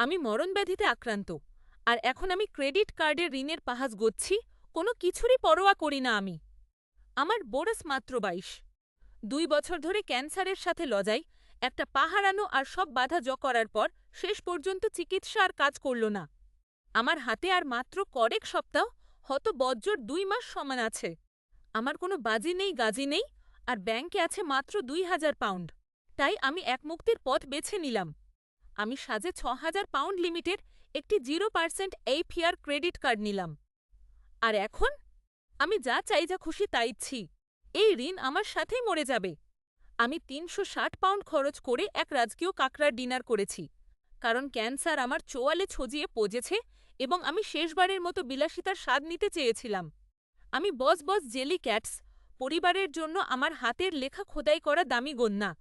আমি মরণব্যাধিতে আক্রান্ত, আর এখন আমি ক্রেডিট কার্ডের ঋণের পাহাড় গচ্ছি, কোনো কিছুরই পরোয়া করি না আমি। আমার বয়স মাত্র ২২। ২ বছর ধরে ক্যান্সারের সাথে লড়াই, একটা পা হারানো আর সব বাধা করার পর শেষ পর্যন্ত চিকিৎসা আর কাজ করল না। আমার হাতে আর মাত্র কয়েক সপ্তাহ, হত বজ্জর ২ মাস সমান আছে। আমার কোনো বাজি নেই গাজি নেই, আর ব্যাংকে আছে মাত্র ২,০০০ পাউন্ড। তাই আমি এক মুক্তির পথ বেছে নিলাম। আমি সাজে ৬,০০০ পাউন্ড লিমিটের একটি ০% APR ক্রেডিট কার্ড নিলাম। আর এখন আমি যা চাই যা খুশি তাই ইচ্ছি। এই ঋণ আমার সাথেই মরে যাবে। আমি ৩৬০ পাউন্ড খরচ করে এক রাজকীয় কাঁকড়ার ডিনার করেছি, কারণ ক্যান্সার আমার চোয়ালে ছজিয়ে পজেছে এবং আমি শেষবারের মতো বিলাসিতার স্বাদ নিতে চেয়েছিলাম। আমি বস বস জেলি ক্যাটস, পরিবারের জন্য আমার হাতের লেখা খোদাই করা দামি গন্যা,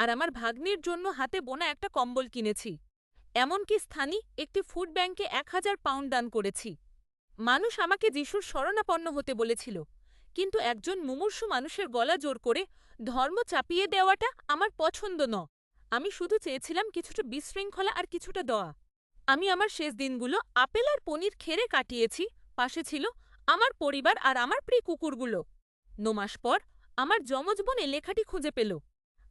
আর আমার ভাগ্নির জন্য হাতে বোনা একটা কম্বল কিনেছি। এমনকি স্থানীয় একটি ফুড ব্যাংকে ১,০০০ পাউন্ড দান করেছি। মানুষ আমাকে যিশুর শরণাপন্ন হতে বলেছিল, কিন্তু একজন মুমূর্ষু মানুষের গলা জোর করে ধর্ম চাপিয়ে দেওয়াটা আমার পছন্দ ন। আমি শুধু চেয়েছিলাম কিছুটা বিশৃঙ্খলা আর কিছুটা দয়া। আমি আমার শেষ দিনগুলো আপেল আর পনির খেরে কাটিয়েছি, পাশে ছিল আমার পরিবার আর আমার প্রিয় কুকুরগুলো। ৯ মাস পর আমার যমজ বোন এ লেখাটি খুঁজে পেল।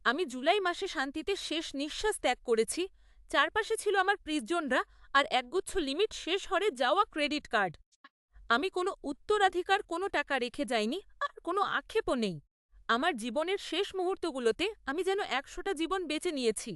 আমি জুলাই মাসে শান্তিতে শেষ নিঃশ্বাস ত্যাগ করেছি। চারপাশে ছিল আমার প্রিয়জনরা আর একগুচ্ছ লিমিট শেষ হরে যাওয়া ক্রেডিট কার্ড। আমি কোনো উত্তরাধিকার, কোনো টাকা রেখে যাইনি, আর কোনো আক্ষেপও নেই। আমার জীবনের শেষ মুহূর্তগুলোতে আমি যেন ১০০টা জীবন বেঁচে নিয়েছি।